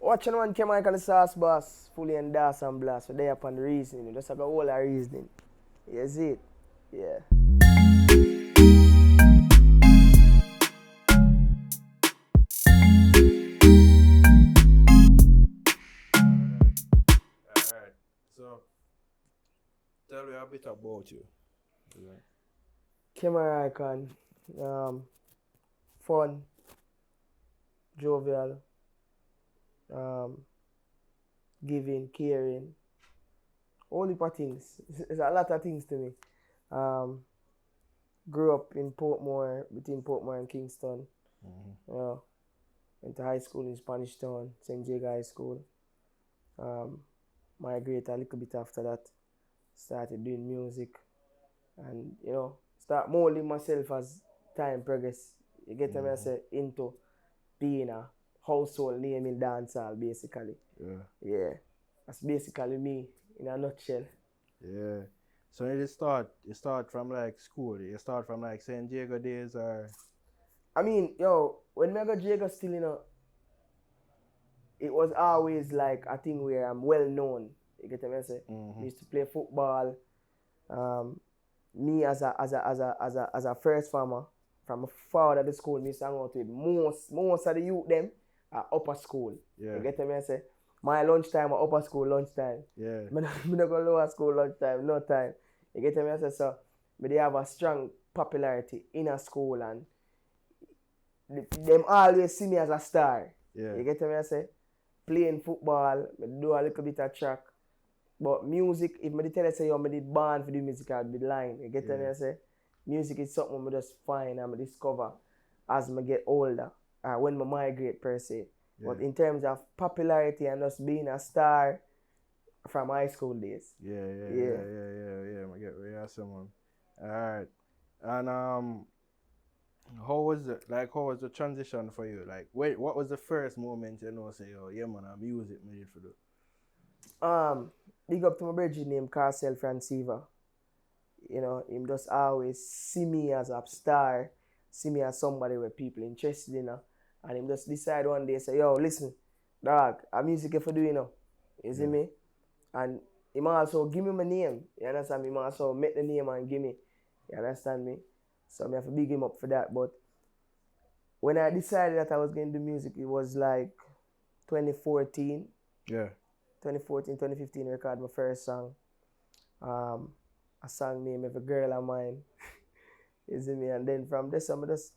Watching one came out on the sauce boss, fully and das and blast. So they upon the reasoning. Just like a whole of reasoning. You see it? Yeah. Alright. So tell me a bit about you. Yeah. Camera icon. Fun. Jovial. Giving, caring. All the things. It's a lot of things to me. Grew up in Portmore, between Portmore and Kingston. Went to high school in Spanish Town, St. Jago High School. Migrated a little bit after that. Started doing music. And, start molding myself as time progress. You get me? I say, into being a household name in dancehall, basically. Yeah. That's basically me in a nutshell. Yeah. So you start from like school. You start from like St. Jago days or I mean, when I got Jago still, it was always like a thing where I'm well known. You get me? I say, used to play football. Me as a first farmer from far of the school, me sang out with most of the youth them at upper school. Yeah. You get me? I say, my lunchtime or upper school lunchtime. Yeah. I don't go lower school lunchtime, no time. You get me? I say, so they have a strong popularity in a school and them always see me as a star. Yeah. You get me? I say, playing football, I do a little bit of track. But music, if I tell you say I did born for the music, I'd be lying. You get me? I say, music is something I just find and I discover as I get older, when I migrate per se. Yeah. But in terms of popularity and just being a star from high school days. Yeah. I get where you're someone. Alright. And how was the transition for you? Like what was the first moment say, oh yeah man, music made for do? Big up to my brother named Carcel Franciva. Him just always see me as a star, see me as somebody where people interested in. And him just decide one day, say, yo, listen, dog, a music if you do, You see me? And him also give me my name. You understand me? Him also make the name and give me. You understand me? So I have to big him up for that. But when I decided that I was going to do music, it was like 2014. Yeah. 2014, 2015, record my first song. A song named Every Girl of Mine. You see me? And then from this, I just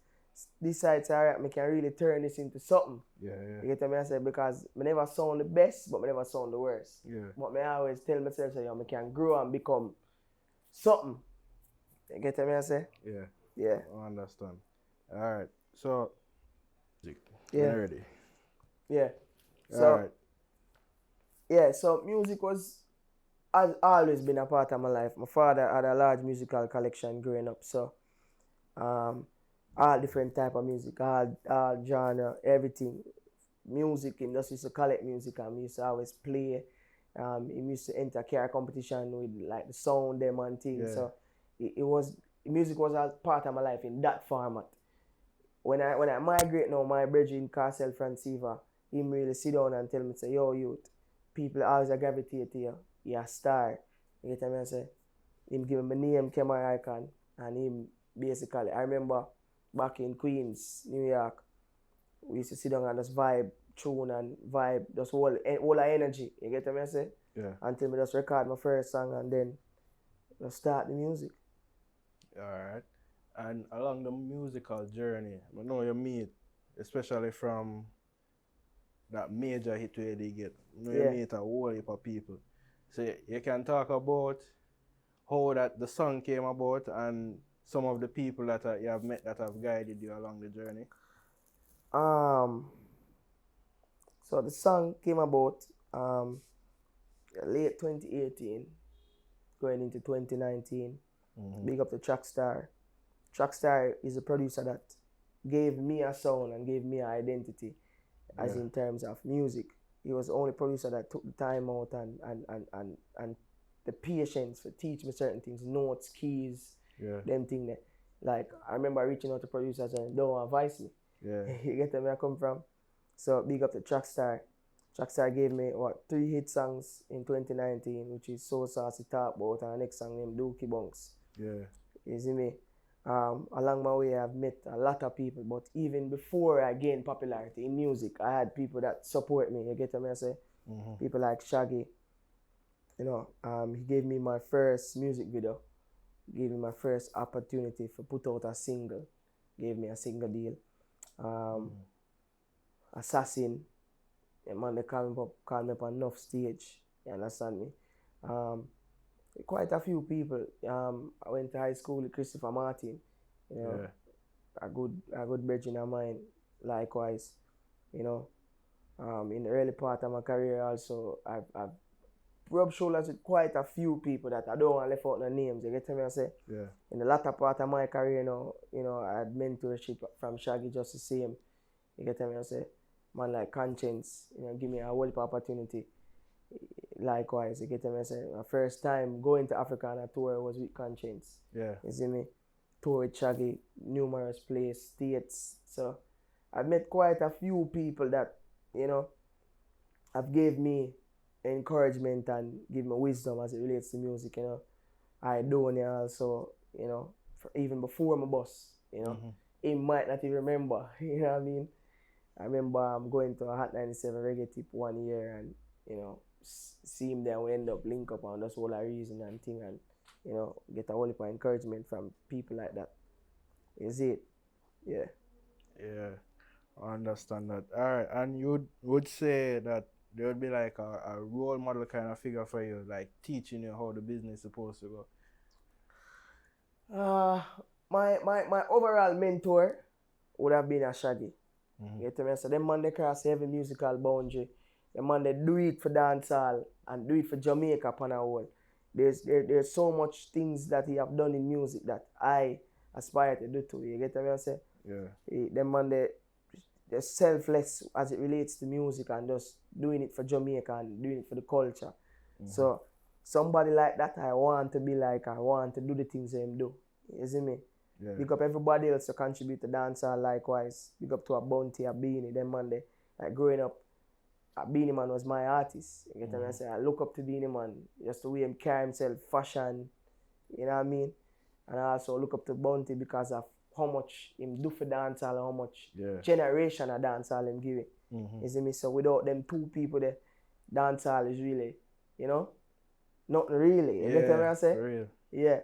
decide, alright, I can really turn this into something. Yeah. You get me? I say, because I never sound the best, but I never sound the worst. Yeah. But I always tell myself, I can grow and become something. You get me? I say? Yeah. Yeah. I understand. Alright. So, yeah. Ready. Yeah. So, alright. Yeah, so music has always been a part of my life. My father had a large musical collection growing up, so all different type of music, all genre, everything. Music, he just used to collect music and he used to always play. He used to enter car competition with like the sound them and things. Yeah. So music was a part of my life in that format. When I migrate now, my brother in Castle Franciva, he really sit down and tell me, say, yo youth, people always gravitate to you. You're a star. You get me? I say, him give me my name, camera icon, and him basically, I remember back in Queens, New York, we used to sit down and just vibe, tune and vibe, just all our energy. You get me? I say? Yeah. Until me just record my first song and then just start the music. Alright. And along the musical journey, I know you meet, especially from that major hit where they get. You meet a whole heap of people. So you can talk about how that the song came about and some of the people that you have met that have guided you along the journey. So the song came about late 2018, going into 2019. Big up to Trackstar. Trackstar is a producer that gave me a sound and gave me an identity, as in terms of music. He was the only producer that took the time out and the patience to teach me certain things, notes, keys, them things. Like, I remember reaching out to producers and don't advise me. Yeah. You get where I come from? So big up to Trackstar. Jackstar gave me what 3 hit songs in 2019, which is So Saucy Talk About, and the next song named Dookie Bunks. Yeah. You see me? Along my way, I've met a lot of people, but even before I gained popularity in music, I had people that support me. You get what I say? People like Shaggy. You know, he gave me my first music video, gave me my first opportunity to put out a single, gave me a single deal. Assassin, a man, they call me up on enough stage. You understand me? Quite a few people. I went to high school with Christopher Martin. You know, a good bridging of mine. Likewise, you know, in the early part of my career, also I've rubbed shoulders with quite a few people that I don't want to left out their names. You get what I say? Yeah. In the latter part of my career, you know, I had mentorship from Shaggy just the same. You get what I say? Man like Conscience, you know, give me a whole heap of opportunity. Likewise, you get what I say? My first time going to Africa on a tour was with Conscience. Yeah. You see me? Tour with Shaggy, numerous places, states. So I've met quite a few people that, you know, have gave me encouragement and give me wisdom as it relates to music, you know. I do it also, you know, even before my boss, you know. He might not even remember, you know what I mean? I remember I'm going to a Hot 97 reggae tip one year and, you know, see him there, we end up link up and that's all I reason and thing and, you know, get a whole heap of encouragement from people like that. Is it? Yeah. Yeah. I understand that. Alright, and you would say that there would be like a role model kind of figure for you, like teaching you how the business is supposed to go. My overall mentor would have been a Shaggy. You get me? So them man they cross every musical boundary. The man they do it for dancehall and do it for Jamaica upon a whole. There's so much things that he have done in music that I aspire to do too. You get what I say? Yeah. Them man they're selfless as it relates to music and just doing it for Jamaica and doing it for the culture. So somebody like that I want to be like, I want to do the things they do. You see me? Yeah. Big up everybody else to contribute to dancehall likewise. Big up to a Bounty, a Beanie, them man they like growing up. A Beanie Man was my artist. You get what I say? I look up to Beanie Man, just the way him carry himself, fashion, you know what I mean? And I also look up to Bounty because of how much him do for dancehall and how much generation of dancehall him give it. You see me? So without them two people there, dancehall is really, you know, not really. You get what I say? For real. Yeah.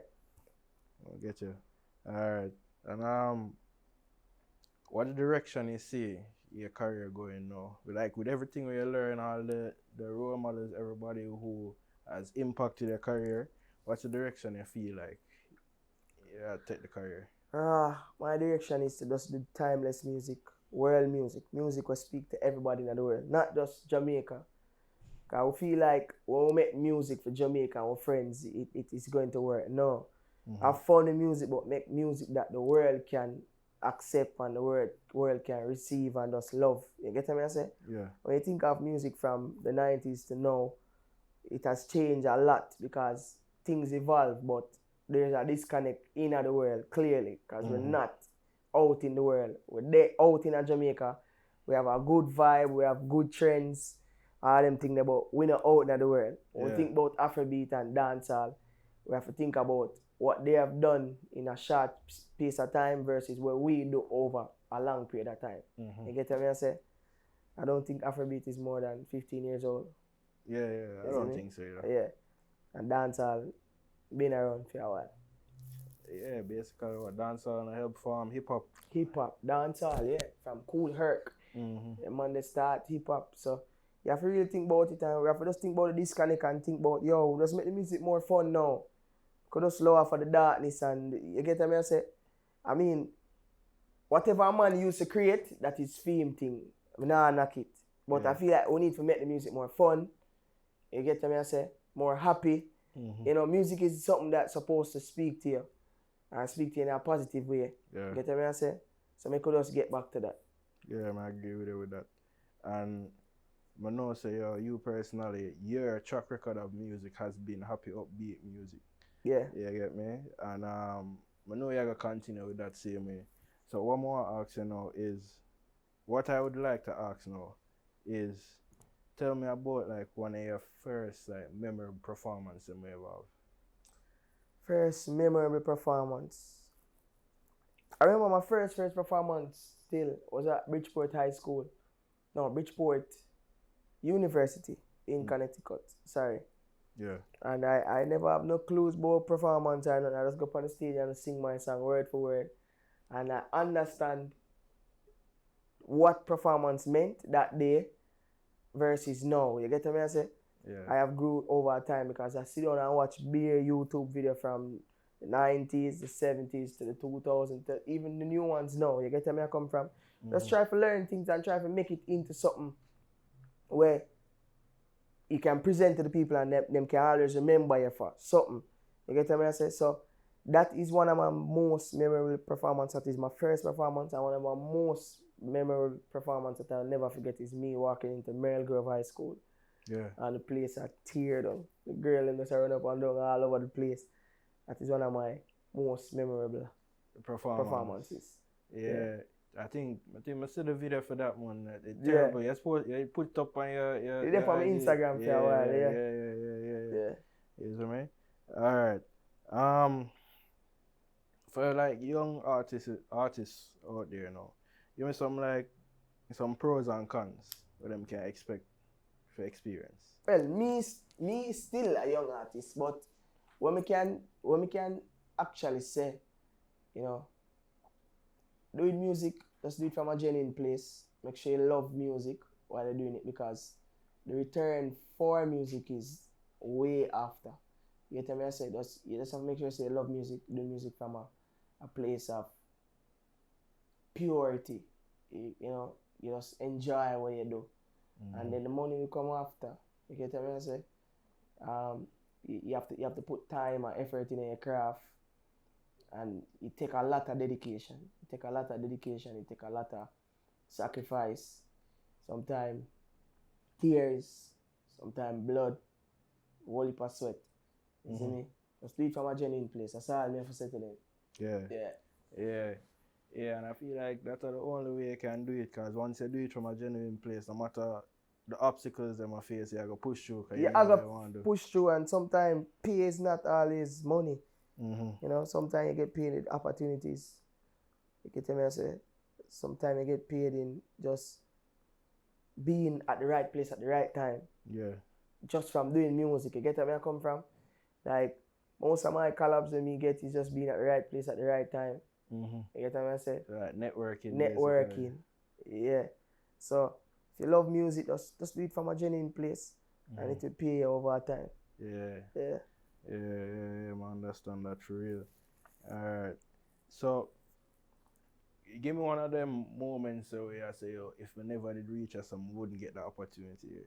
I get you. Alright. And what direction you see your career going now? Like with everything we learn, all the role models, everybody who has impacted your career, what's the direction you feel like take the career? My direction is to just do timeless music, world music will speak to everybody in the world, not just Jamaica. Cause we feel like when we make music for Jamaica and our friends, it is going to work. No. Have fun in music, but make music that the world can accept and the world can receive and just love. You get what I say? Yeah. When you think of music from the 90s to now, it has changed a lot because things evolve, but there's a disconnect in the world, clearly, because we're not out in the world. We're there out in Jamaica. We have a good vibe, we have good trends, all them things about we're not out in the world. When we think about Afrobeat and dancehall, we have to think about what they have done in a short space of time versus what we do over a long period of time. You get what I say? I don't think Afrobeat is more than 15 years old. Yeah, I don't think so. Yeah. And dancehall been around for a while. Yeah, basically what dancehall and help form hip hop. Hip hop, dancehall, yeah. From Cool Herc. The man they start hip hop. So you have to really think about it and we have to just think about the disconnect and think about, yo, just make the music more fun now. Could just lower for the darkness and you get what I say? I mean, whatever a man used to create, that is fame thing. I nah knock it. But I feel like we need to make the music more fun. You get what I say? More happy. You know, music is something that's supposed to speak to you. And speak to you in a positive way. Yeah. You get what I say? So I could just get back to that. Yeah, I agree with you with that. And I know say you personally, your track record of music has been happy upbeat music. Yeah. You get me? And I know you're gonna continue with that same way. So what more I ask you now is what I would like to ask now is tell me about like one of your first like memorable performance you may have. First memorable performance. I remember my first performance still was at Bridgeport High School. No, Bridgeport University in Connecticut. Sorry. Yeah. And I never have no clues about performance or nothing. I just go up on the stage and sing my song word for word. And I understand what performance meant that day versus now. You get what I say? Yeah. I have grew over time because I sit down and watch bare YouTube video from the 90s, the 70s to the 2000s, to even the new ones now. You get where I come from? Just try to learn things and try to make it into something where you can present to the people and them can always remember you for something. You get what I say? So that is one of my most memorable performances. That is my first performance, and one of my most memorable performances that I'll never forget is me walking into Merrill Grove High School. Yeah. And the place I teared down. The girl in the run up and down all over the place. That is one of my most memorable performances. Yeah. I think I see the video for that one. It's terrible. You put it up on your It's there for my Instagram for a while, yeah. You know what I mean? Alright. For like young artists out there now, give me some pros and cons what them can expect for experience. Well, me still a young artist, but what me can actually say, you know, doing music, just do it from a genuine place. Make sure you love music while you're doing it, because the return for music is way after. You get me? I say you just have to make sure you love music, do music from a place of purity. You know, you just enjoy what you do. And then the money will come after. You get what I say? You have to put time and effort in your craft, and it take a lot of dedication. It take a lot of sacrifice. Sometimes tears, sometimes blood, whole heap of sweat. You see me? Just do it from a genuine place. That's all I have to say to them. Yeah, and I feel like that's the only way you can do it, because once you do it from a genuine place, no matter the obstacles that I face, you go push through. Yeah, I go push through, and sometimes pay is not always money. You know, sometimes you get paid in opportunities. You get what I say? Sometimes you get paid in just being at the right place at the right time. Yeah. Just from doing music. You get where I come from? Like, most of my collabs that me get is just being at the right place at the right time. You get what I say? Right, networking. Basically. Yeah. So if you love music, just do it from a genuine place, and it will pay you over time. Yeah, I understand that for real. Alright. So give me one of them moments where I say, yo, if I never did reach us, I wouldn't get the opportunity here.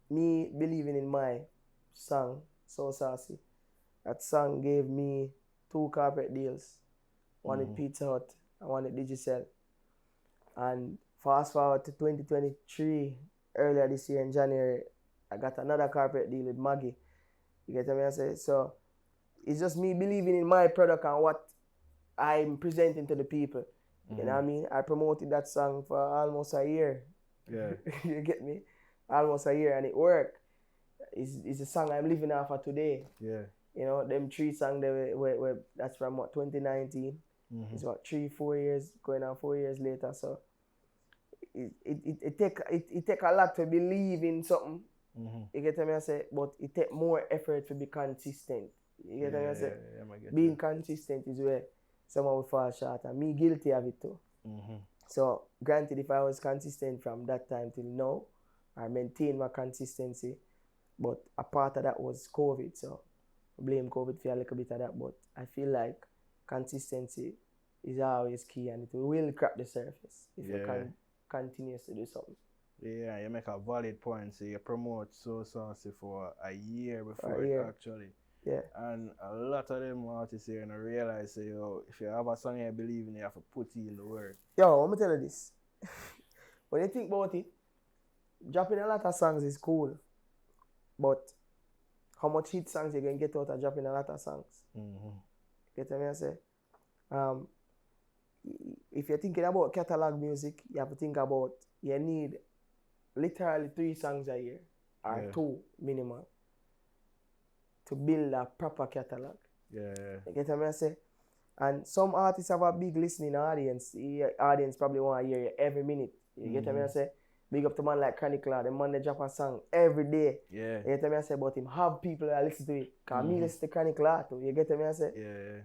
Me believing in my song, So Saucy. That song gave me 2 corporate deals. One at Pizza Hut and one at Digicel. And fast forward to 2023, earlier this year in January, I got another corporate deal with Maggie. You get what I say? So it's just me believing in my product and what I'm presenting to the people. You know what I mean? I promoted that song for almost a year. Yeah. You get me? Almost a year, and it worked. It's a song I'm living off of today. Yeah. You know, them 3 songs were that's from 2019. It's 3-4 years, going on 4 years later. So it take a lot to believe in something. You get what I say? But it take more effort to be consistent. You get what I say? Being consistent is where someone will fall short, and me guilty of it too. So granted, if I was consistent from that time till now, I maintain my consistency. But a part of that was COVID, so I blame COVID for a little bit of that. But I feel like consistency is always key, and it will crack the surface if you can continue to do something. Yeah, you make a valid point. So you promote So Saucy for a year before actually. Yeah. And a lot of them artists here realize, say, yo, if you have a song you believe in, you have to put in the work. Yo, let me tell you this. When you think about it, dropping a lot of songs is cool. But how much hit songs you can get out of dropping a lot of songs? Get what I say? If you're thinking about catalog music, you have to think about you need literally 3 songs a year, or Yeah. 2 minimum, to build a proper catalog. Yeah. You get what I say? And some artists have a big listening audience. The audience probably want to hear you every minute. You get what I say? Big up to man like Chronic Law. The man they drop a song every day. Yeah. You get what I say? But him have people that listen to it. Because me listen to Chronic Law too. You get what I say? Yeah.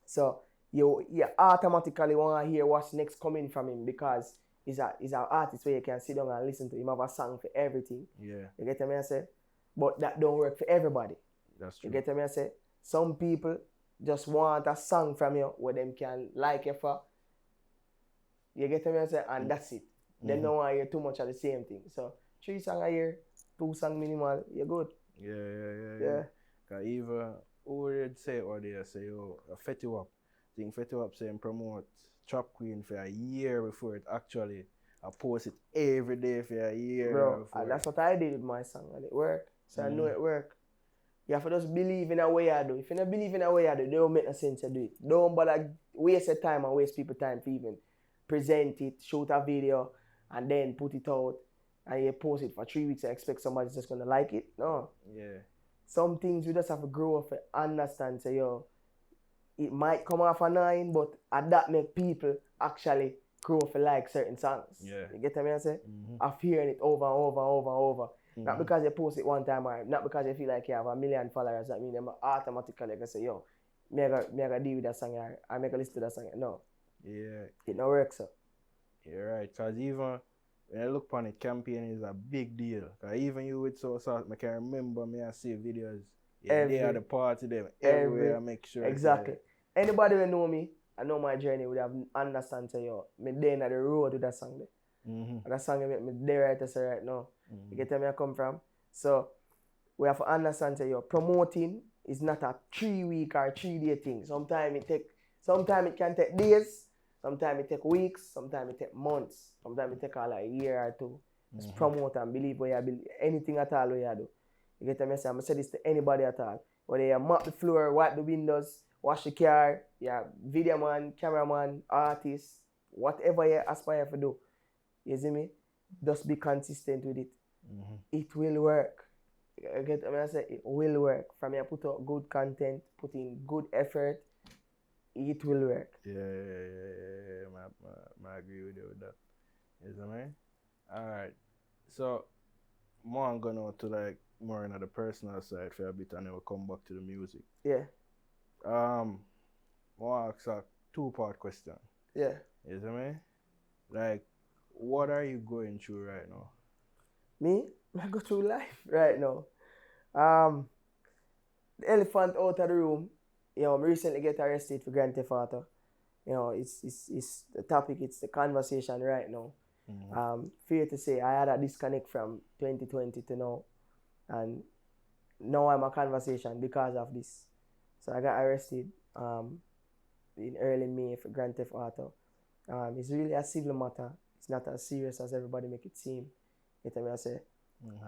So you automatically want to hear what's next coming from him, because he's an artist where you can sit down and listen to him. Have a song for everything. Yeah. You get what I say? But that don't work for everybody. That's true. You get what I say? Some people just want a song from you where them can like you for. You get what I say? And that's it. Them don't want to hear too much of the same thing. So 3 songs a year, 2 songs minimal, you're good. Yeah. Cause even who would say or they say, oh, Fetty Wap. I think Fetty Wap saying promote Trap Queen for a year before it actually. I post it every day for a year. Bro, and that's what I did with my song, and it worked. So I know it worked. You have to just believe in a way I do. If you don't believe in a way I do, it don't make no sense to do it. Don't bother waste your time and waste people's time to even present it, shoot a video, and then put it out, and you post it for 3 weeks and expect somebody's just gonna like it. No. Yeah. Some things we just have to grow up and understand. Say, yo, it might come off annoying, but that make people actually grow up and like certain songs. Yeah. You get what I say? Of hearing it over and over and over and over. Not because you post it one time, or not because you feel like you have 1 million followers, that mean them automatically gonna say, yo, me I gotta deal with that song, or I make a listen to that song. No. Yeah. It don't work so. You're right. Because even when I look upon it, campaign is a big deal. Because even you with so I can remember me and see videos. Yeah, they are the party them everywhere. I make sure. Exactly. Anybody who know me, I know my journey, would have understand, say, yo, me there at the road with that song there. And that song make me there right to say right now. You get where I come from? So we have to understand, say, yo, promoting is not a 3-week or 3-day thing. Sometimes it can take days, sometimes it take weeks, sometimes it take months, sometimes it take all like a year or 2. Just promote and believe where you believe, anything at all where you do. You get what I say? I'm gonna say this to anybody at all. Whether you mop the floor, wipe the windows, wash the car, yeah, video man, cameraman, artist, whatever you aspire to do. You see me? Just be consistent with it. It will work. You get what I say? It will work. From you put out good content, put in good effort, it will work. Yeah. I agree with you with that. You see me? Alright. So more I'm going on to like more into the personal side for a bit, and then we'll come back to the music. Yeah. More ask a 2-part question. Yeah. You see me? Like, what are you going through right now? Me? I go through life right now. The elephant out of the room. You know, I recently get arrested for Grand Theft Auto. You know, it's the topic, it's the conversation right now. Fair to say, I had a disconnect from 2020 to now, and now I'm a conversation because of this. So I got arrested in early May for Grand Theft Auto. It's really a civil matter. It's not as serious as everybody make it seem. You know what I say?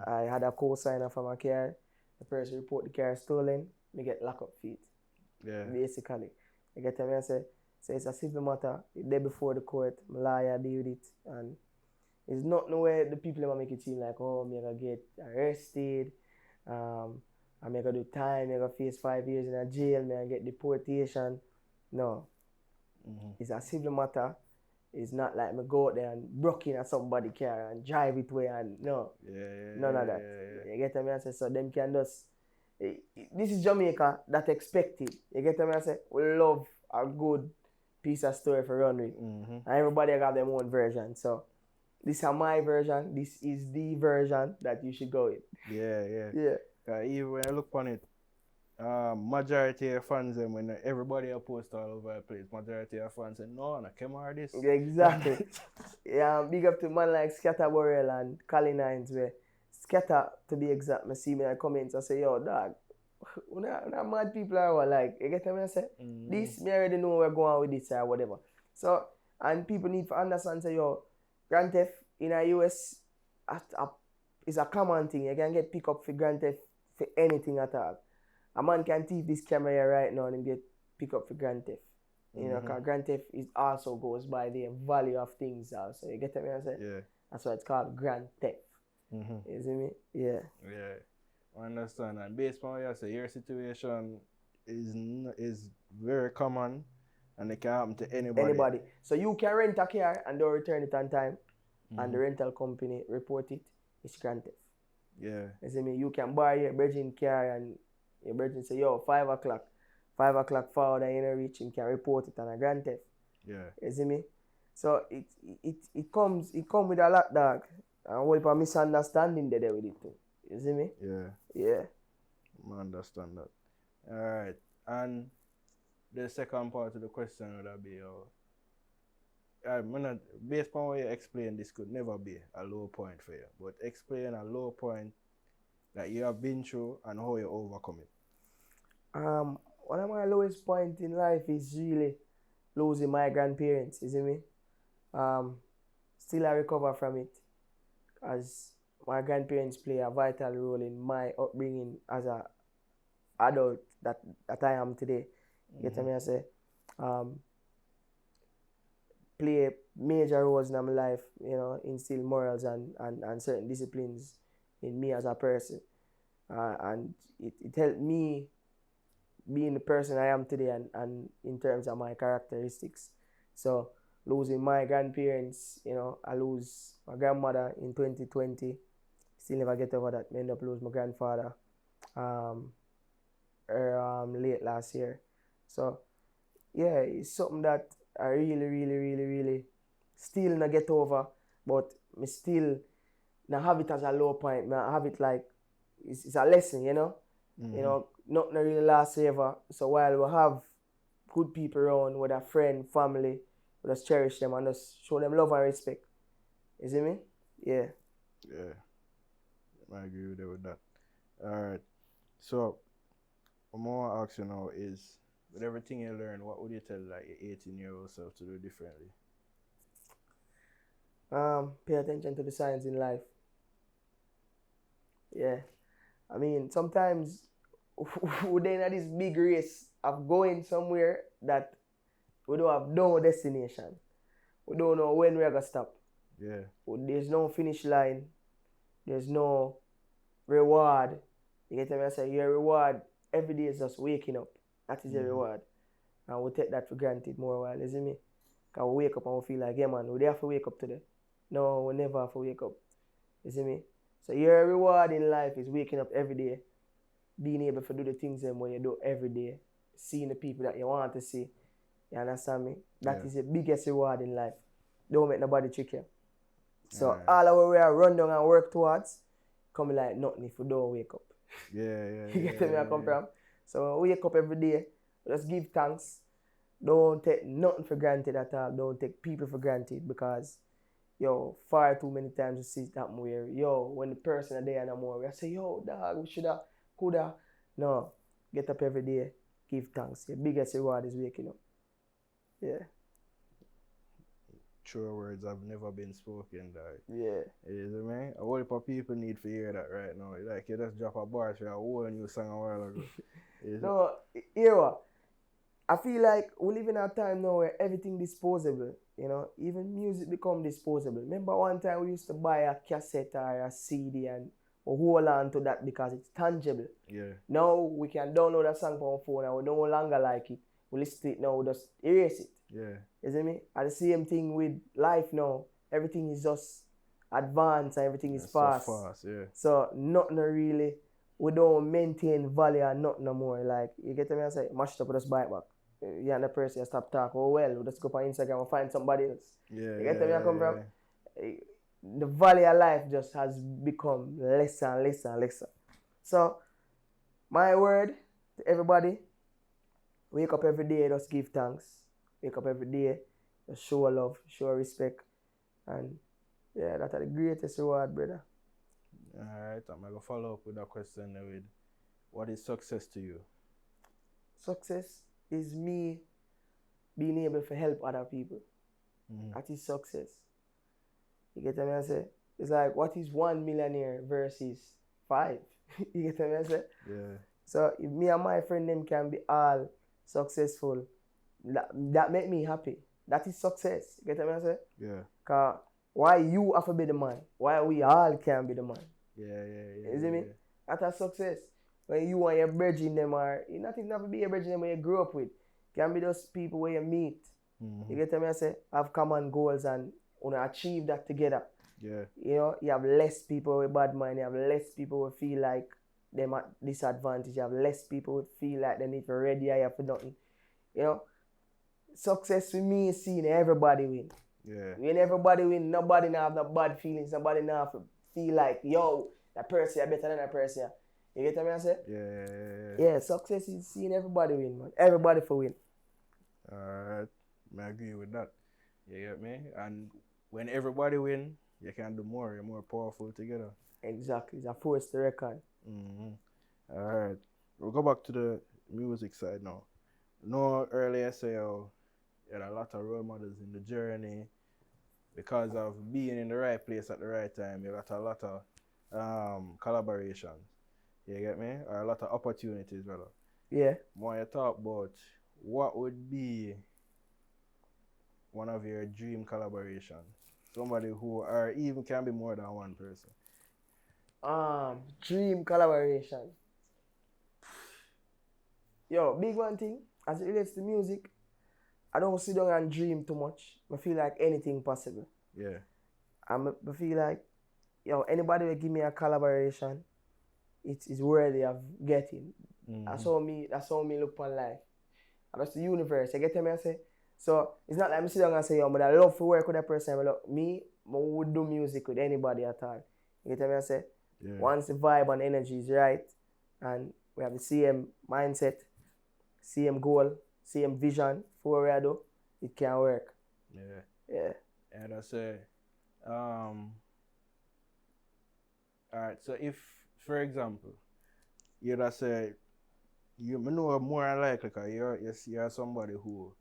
I had a co-signer for my car. The person report the car stolen. Me get lock up feet. Yeah. Basically. You get what I say? So it's a civil matter. The day before the court, my lawyer deal with it. And it's not no way the people ever make it seem like, oh, me gonna get arrested. I'm gonna do time. I'm gonna face 5 years in a jail. Me gonna get deportation. No. It's a civil matter. It's not like me go out there and broke in at somebody's car and drive it away and no. None of that. You get what I say? So them can just... This is Jamaica that expected. You get what I say? We love a good piece of story for run with. And everybody got their own version. So this is my version. This is the version that you should go with. Yeah. Even when I look on it, majority of fans, when everybody post all over the place, majority of fans say, no, I came out this. Exactly. Yeah, big up to man like Scatter Burrell and Colin Hines, where Scatter, to be exact, I see me in the comments, I say, yo, dog, una mad people are what, like, you get what I say? This, me already know we're going with this or whatever. So, and people need to understand, say, yo, Grand Theft in the US is a common thing. You can get pick up for Grand Theft for anything at all. A man can take this camera here right now and get pick up for Grand Theft. You know, because Grand Theft is also goes by the value of things also. You get what I say? Yeah. That's why it's called grand theft. Mm-hmm. You see me? Yeah. Yeah, I understand. And based on what you say, your situation is very common, and it can happen to anybody. Anybody. So you can rent a car and don't return it on time, and the Mhm. rental company report it. It's grand theft. Yeah, You see me? You can buy your brethren car and your brethren say, yo, 5 o'clock. 5 o'clock forward and you don't reach him, can report it on a grand theft. yeah, You see me? So it comes with a lot, dog. And what if a misunderstanding there with it too. You see me? yeah. Yeah. I understand that. All right. And the second part of the question would be, based on what you explained, this could never be a low point for you. But explain a low point that you have been through and how you overcome it. One of my lowest point in life is really losing my grandparents. You see me? Still I recover from it, as my grandparents play a vital role in my upbringing as a adult that I am today. You get me? I say, play major roles in my life. You know, instill morals and certain disciplines in me as a person, and it helped me being the person I am today, and in terms of my characteristics. So losing my grandparents, you know, I lose my grandmother in 2020. Still never get over that. I end up lose my grandfather late last year. So yeah, it's something that I really still not get over, but me still not have it as a low point. I have it like it's a lesson, you know. You know, nothing really lasts forever. So while we have good people around, with a friend, family, we just cherish them and just show them love and respect. You see me? Yeah. Yeah, I agree with you with that. All right. So, what I want to ask you now is, with everything you learned, what would you tell like your 18-year-old self to do differently? Pay attention to the signs in life. Yeah. I mean, sometimes we're in this big race of going somewhere that we don't have no destination. We don't know when we're gonna stop. Yeah. There's no finish line. There's no reward. You get me? I say your reward every day is just waking up. That is your reward. And we take that for granted more while, you see me? Because we wake up and we feel like, yeah man, we have to wake up today. No, we never have to wake up. You see me? So your reward in life is waking up every day, being able to do the things them when you do every day, seeing the people that you want to see. You understand me? That is the biggest reward in life. Don't make nobody trick you. So all our way run down and work towards, come like nothing if we don't wake up. Yeah. You get where I come from? So wake up every day, just give thanks. Don't take nothing for granted at all. Don't take people for granted, because yo, far too many times you see it happen where when the person are there no more, we say, yo, dog, we shoulda, coulda. No. Get up every day, give thanks. Your biggest reward is waking up. Yeah. True words have never been spoken, dog. Yeah. You know what I mean? A whole heap of people need to hear that right now. Like, you just drop a bar for a whole new song a while ago. No, Ewa, I feel like we live in a time now where everything disposable, you know, even music become disposable. Remember one time we used to buy a cassette or a CD and we hold on to that because it's tangible. Yeah. Now we can download a song from our phone and we no longer like it. We listen to it now, we just erase it. Yeah. You see me? And the same thing with life now. Everything is just advanced and everything is fast. So fast, yeah. So nothing really, we don't maintain value and nothing no more. Like, you get me? I say, mash it up, we just buy it back. You and the person, you stop talking. Oh well, we just go on Instagram and find somebody else. Yeah. You get me? I come from? The value of life just has become lesser and lesser and lesser. So, my word to everybody, wake up every day, just give thanks. Wake up every day, just show love, show respect. And yeah, that's the greatest reward, brother. Alright, I'm going to follow up with a question with, what is success to you? Success is me being able to help other people. That is success. You get what I say? It's like, what is 1 millionaire versus 5? You get what I say? Yeah. So if me and my friend them can be all successful, that make me happy. That is success. You get what I say? Yeah. Because Why you have to be the man? Why we all can be the man? Yeah. You see me? That's a success. When you and your brethren them are, you not even have to be your brethren them where you grew up with. Can be those people where you meet. You get me? I say have common goals and wanna achieve that together. Yeah. You know, you have less people with bad mind, you have less people who feel like them at disadvantage, you have less people who feel like they need to ready here for nothing. You know, success for me is seeing everybody win. Yeah. When everybody win, nobody now have no bad feelings, nobody now have to feel like, yo, that person is better than that person. You get what I say? Yeah. Yeah, success is seeing everybody win, man. Everybody for win. Alright. I agree with that. You get me? And when everybody win, you can do more. You're more powerful together. Exactly. It's a force to reckon. Alright. We'll go back to the music side now. No, earlier say you had a lot of role models in the journey because of being in the right place at the right time. You got a lot of collaborations. You get me? Or a lot of opportunities, brother. Yeah. When you talk about what would be one of your dream collaborations, somebody who, or even can be more than one person. Dream collaboration. Yo, big one thing, as it relates to music, I don't sit down and dream too much. I feel like anything possible. Yeah. I feel like, yo, anybody will give me a collaboration, it is worthy of getting. That's how me look upon life. And that's the universe. You get me? I say. So it's not like I sit down and say, yo, but I love to work with that person. But look, me would do music with anybody at all. You get me? I say. Yeah. Once the vibe and energy is right, and we have the same mindset, same goal, same vision for what we do, it can work. Yeah. And I say, alright, so if, for example, you just say, you know more than likely because you're somebody who,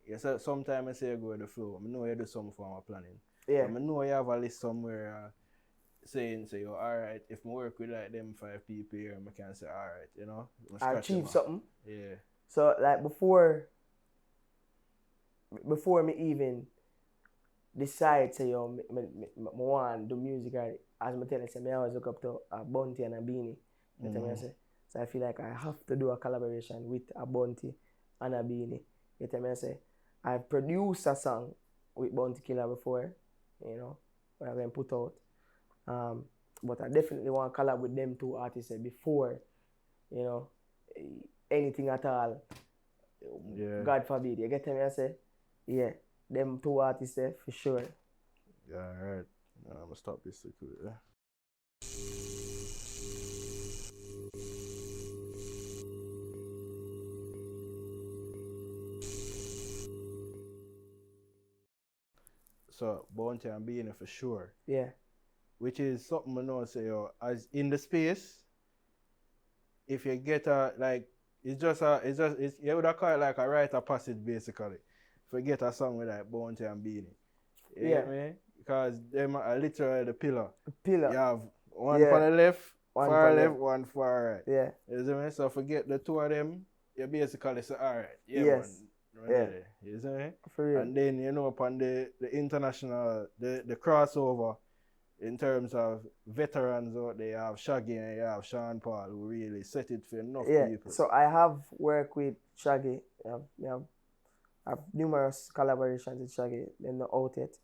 you say, sometimes I say you go with the flow. I know you do some form of planning. Yeah. So I know you have a list somewhere saying, say, alright, if I work with like them 5 people here, I can say, alright, you know? I achieve something. Yeah. So like before me even decide say yo, me want to do music, right? As I tell you, say, I always look up to a Bounty and a Beanie. You know what I say? So I feel like I have to do a collaboration with a Bounty and a Beanie. You know what I say? I've produced a song with Bounty Killer before, you know, what I've been put out. But I definitely want to collab with them 2 artists before, you know, anything at all. Yeah. God forbid. You get me? I say, yeah, them 2 artists there for sure. Yeah, alright. I'm gonna stop this quickly. Yeah. So Bounty and Beanie for sure. Yeah. Which is something I know say yo, as in the space, if you get a like it's you would have call it like a rite of passage basically. If you get a song with like Bounty and Beanie. You get me? Because them are literally the pillar. You have one for the left, far left, one far right. Yeah. You see me? So forget the 2 of them, you basically say, alright, yeah, yes. man. Yeah. You see me? For real. And then, you know, upon the international, the crossover, in terms of veterans out there, you have Shaggy and you have Sean Paul who really set it for enough people. So I have worked with Shaggy. I have numerous collaborations with Shaggy. They're not out yet.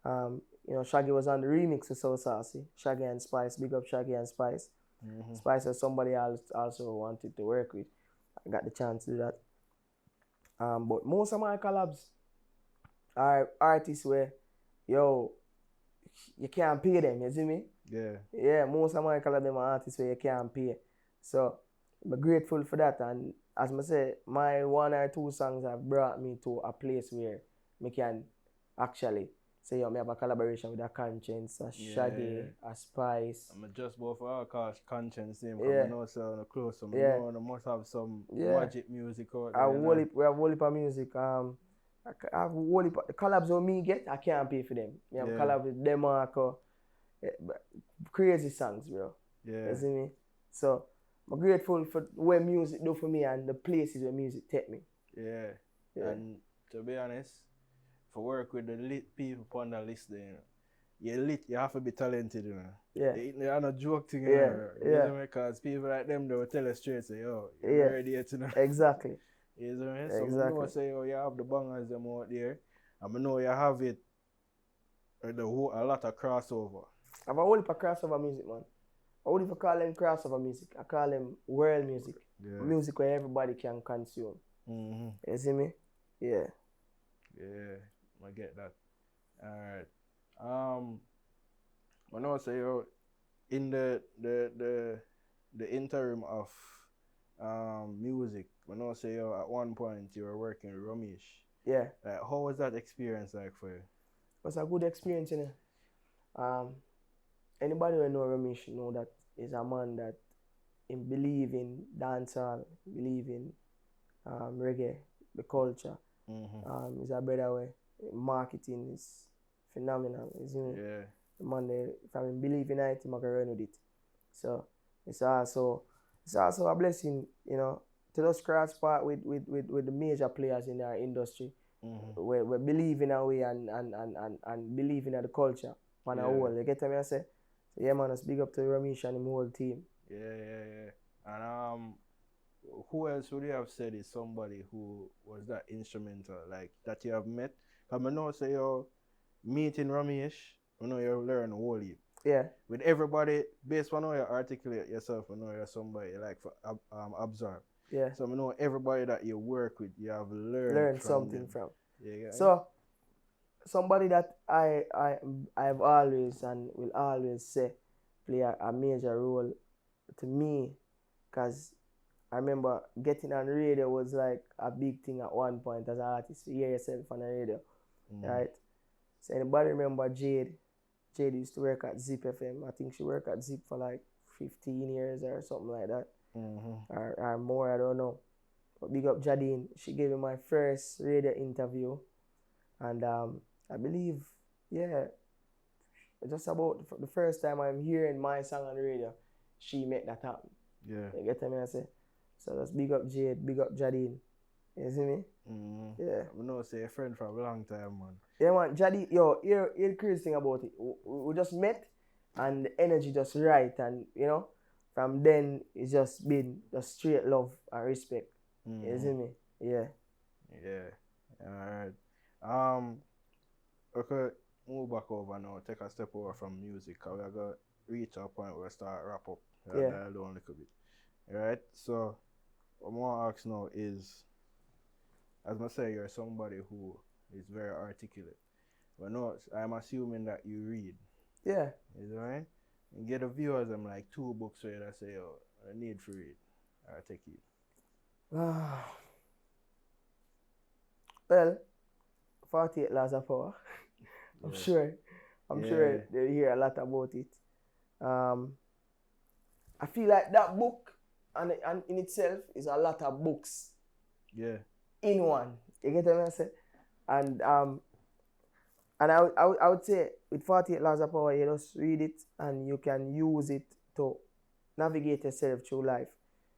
You know, Shaggy was on the remix of So Saucy. Shaggy and Spice. Big up Shaggy and Spice. Spice was somebody else also wanted to work with. I got the chance to do that. But most of my collabs are artists where, yo, you can't pay them, you see me? Yeah. Yeah, most of my collabs are artists where you can't pay. So I'm grateful for that. And as I say, my 1 or 2 songs have brought me to a place where I can actually say, yo, I have a collaboration with a Conscience, a Shaggy, a Spice. I'm just both for our Conscience name, Yeah. I know so close, so I know I must have some magic music out there. We have a whole heap of music. I have a whole heap of, the collabs on me get, I can't pay for them. I have collab with Demarco. Crazy songs, bro. Yeah. You see me? So I'm grateful for what music do for me and the places where music take me. Yeah. And to be honest, for work with the people on the list there, you're lit, you have to be talented, you know. Yeah. You're not joke thing, you Yeah. know. Yeah. You know, because people like them, they will tell us straight, say, yo, you're Yeah. ready yet, you know. Exactly. You know what I mean? So I know, Exactly. say, oh, you have the bangers them out there. And I know you have it, a lot of crossover. I have a whole heap of crossover music, man. I wouldn't even call them crossover music. I call them world music. Yeah. Music where everybody can consume. Mm-hmm. You see me? Yeah. Yeah, I get that. Alright. I know, say, yo, in the interim of music, I know, say, yo, at one point you were working with Ramesh. Yeah. Like, how was that experience like for you? It was a good experience, you know. Anybody who know Ramesh know that he's a man that believe in dancehall, believe in reggae, the culture. Mm-hmm. He's a brother where marketing is phenomenal, isn't it? Yeah. The man there, if I believe in it, I'm gonna run with it. So it's also a blessing, you know, to just cross part with the major players in our industry. Mm-hmm. We believe in our way and believe in the culture on a whole. You get what I say? So yeah, man, let's big up to Ramesh and the whole team. Yeah. And who else would you have said is somebody who was that instrumental, like that you have met? Because I know, say, yo, meeting Ramesh, I know you learn a whole heap. Yeah. With everybody, based on how you articulate yourself, I know you're somebody like for absorb. Yeah. So I know everybody that you work with, you have learned from something them. from. Yeah. So somebody that I've always and will always say play a major role to me, because I remember getting on radio was like a big thing at one point as an artist. You hear yourself on the radio, right? So anybody remember Jade? Jade used to work at Zip FM. I think she worked at Zip for like 15 years or something like that. Or more, I don't know. But big up Jadine. She gave me my first radio interview. And I believe, yeah, just about the first time I'm hearing my song on the radio, she made that happen. Yeah. You get what I say? So just big up Jade, big up Jadine. You see me? Yeah. I know, say, a friend for a long time, man. Yeah, man. Jadine, yo, here the crazy thing about it. We just met and the energy just right. And, you know, from then it's just been the straight love and respect. You see me? Yeah. Alright. Okay, move back over now, take a step over from music, because we're going to reach a point where we start wrap up. Yeah. A little bit. Alright, so what I want to ask now is, as I say, you're somebody who is very articulate. But no, I'm assuming that you read. Yeah. Is that right? And get the viewers them like 2 books where they say, oh, I need to read. I take it. Well, 48 Laws of Power. I'm sure they hear a lot about it. I feel like that book and in itself is a lot of books. Yeah. In one. You get what I say? And I would say with 48 Laws of Power, you just read it and you can use it to navigate yourself through life.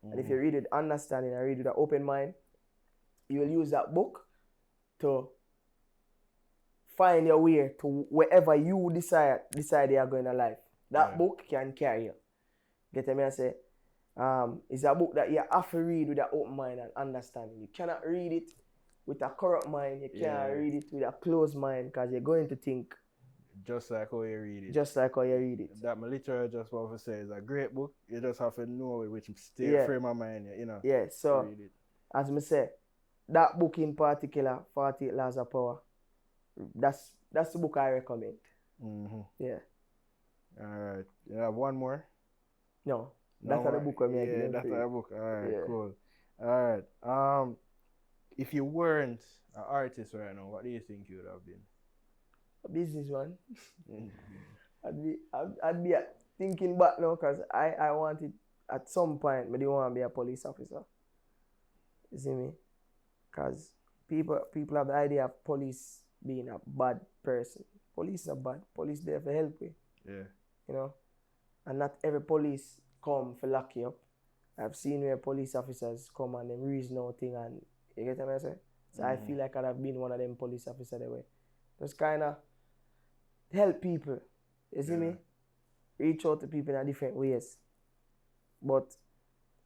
And if you read it understanding and read it with an open mind, you will use that book to find your way to wherever you decide you are going to life. That book can carry you. Get what I say? It's a book that you have to read with an open mind and understanding. You cannot read it with a corrupt mind. You can't read it with a closed mind, because you're going to think just like how you read it. Just like how you read it. That my literally just want to say is a great book. You just have to know which state frame of mind, you know. Yeah, so read it. As I say, that book in particular, 48 Laws of Power, that's the book I recommend. Yeah. Alright. You have one more? No. That's the book I'm making. Yeah, that's the book. Alright, yeah. Cool. Alright. If you weren't an artist right now, what do you think you would have been? A businessman. I'd be thinking back now, because I wanted at some point, but I didn't want to be a police officer. You see me? Because people have the idea of police being a bad person. Police are bad. Police there for help you. Yeah. You know? And not every police come for lock you up. I've seen where police officers come and them reason no thing, and you get what I say? So I feel like I'd have been one of them police officers that way. Just kind of help people. You see me? Reach out to people in different ways. But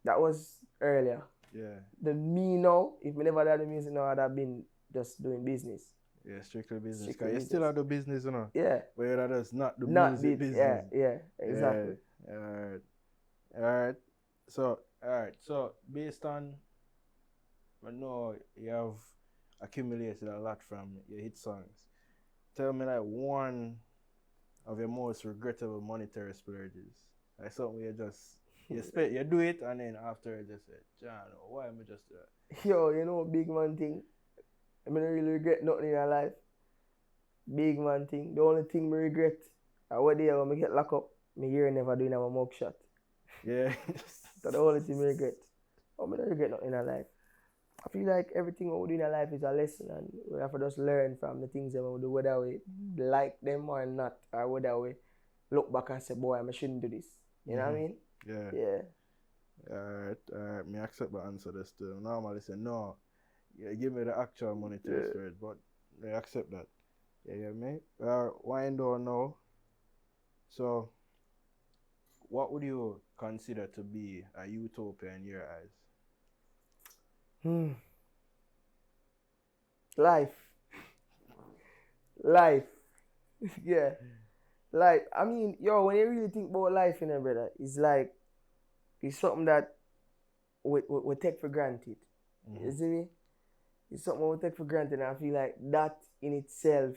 that was earlier. Yeah. The me now, if me never done the music now, I'd have been just doing business. Yeah, strictly business. Strictly Because you still have the business, you know. Yeah. But that is not the Not music bit, business. yeah, exactly. Yeah. Alright. So based on I know you have accumulated a lot from your hit songs. Tell me like one of your most regrettable monetary splurges. Like something you just you do it and then after you just say, John, why am I just do that? Yo, you know, big man thing. I mean, I really regret nothing in my life. Big man thing. The only thing I regret, I what day when I get locked up, my year never doing a mug shot. Yeah. That's the only thing I regret. I don't regret nothing in my life. I feel like everything we do in our life is a lesson, and we have to just learn from the things that we do, whether we like them or not, or whether we look back and say, boy, I shouldn't do this. You know what I mean? Yeah. Yeah. Alright. Me accept the answer this too. Normally say no. Yeah, give me the actual monetary spirit, but I accept that. Yeah, mate. Wind on now. So, what would you consider to be a utopia in your eyes? Life. Yeah. Like, I mean, yo, when you really think about life, you know, brother, it's like, it's something that we take for granted. You see me? It's something we take for granted, and I feel like that in itself,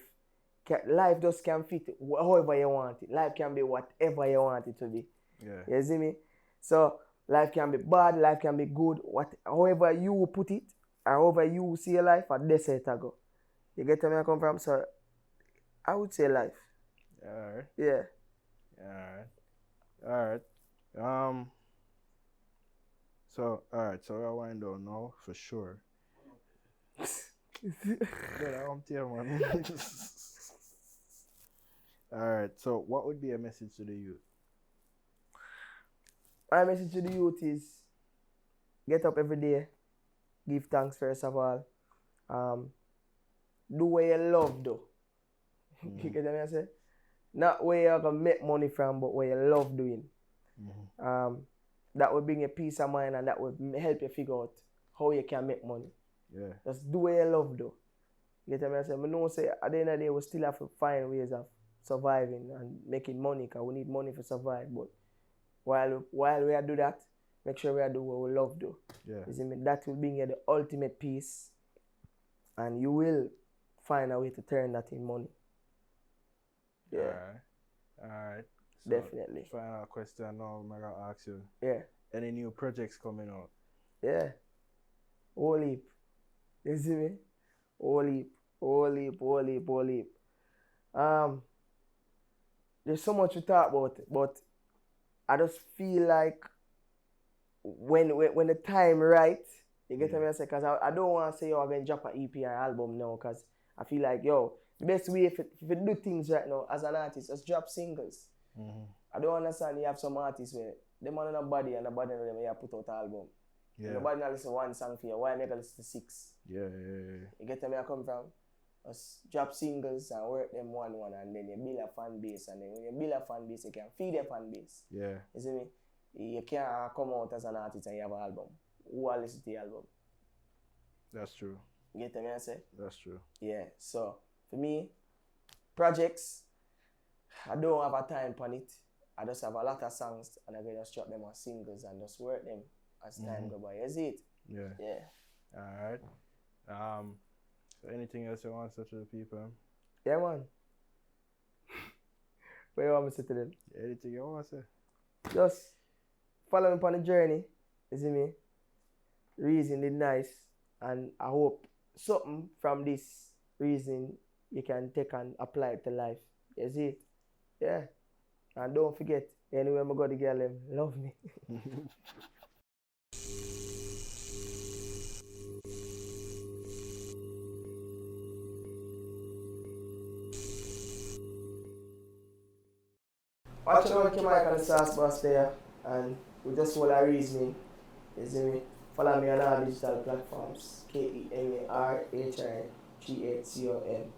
life just can fit however you want it. Life can be whatever you want it to be. Yeah. You see me? So, life can be bad, life can be good, however you put it, or however you see your life, and that's it go. You get where I come from? So, I would say life. Alright. Yeah. Alright. So I wind down now for sure. I'm tear, man. Alright, so what would be a message to the youth? My message to the youth is get up every day, give thanks first of all. Do what you love though. You get what I say? Not where you're gonna make money from, but what you love doing. That will bring you peace of mind, and that will help you figure out how you can make money. Yeah. Just do what you love though. You get what I say? I know say at the end of the day we still have to find ways of surviving and making money, because we need money to survive. But while we are do that, make sure we are do what we love do. Yeah. You see me? That will bring you the ultimate peace, and you will find a way to turn that in money. Yeah. Alright. So definitely. Final question now, I'm gonna ask you. Yeah. Any new projects coming out? Yeah. Whole heap. You see me? Whole heap. There's so much to talk about, but I just feel like when the time right, you get what I say? Because I don't want to say, yo, I'm going to drop an EP or album now, because I feel like, yo, the best way if you do things right now as an artist, just drop singles. I don't understand you have some artists where them on a body and a body of them, you put out an album. Yeah. Nobody not listen to one song for you. Why make a listen to 6? Yeah. You get where I come from? Just drop singles and work them one, and then you build a fan base, and then when you build a fan base, you can feed your fan base. Yeah. You see me? You can't come out as an artist and you have an album. Who will listen to the album? That's true. You get what I say? That's true. Yeah. So for me, projects, I don't have a time on it. I just have a lot of songs, and I'm gonna just drop them as singles and just work them as time go by. You see it? Yeah. Yeah. Alright. So anything else you want to say to the people? Yeah, man. What you want me to say to them? Anything you want to say? Just follow me on the journey. You see me? Reason is nice, and I hope something from this reason you can take and apply it to life. You see it? Yeah. And don't forget, anywhere I go to girl them, love me. Watch out, keep Mike and the sauce boss there, and we just hold our reasoning. You see me? Follow me on all digital platforms. KEMARHIGHTCOM.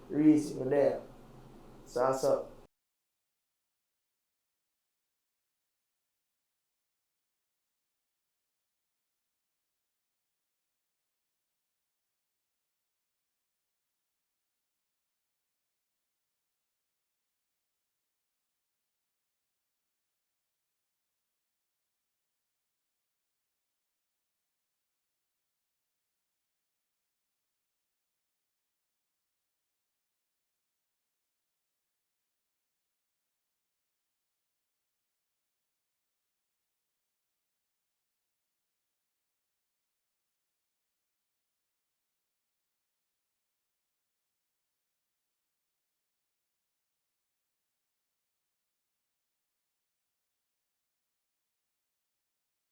Reason, we're there. Sauce up.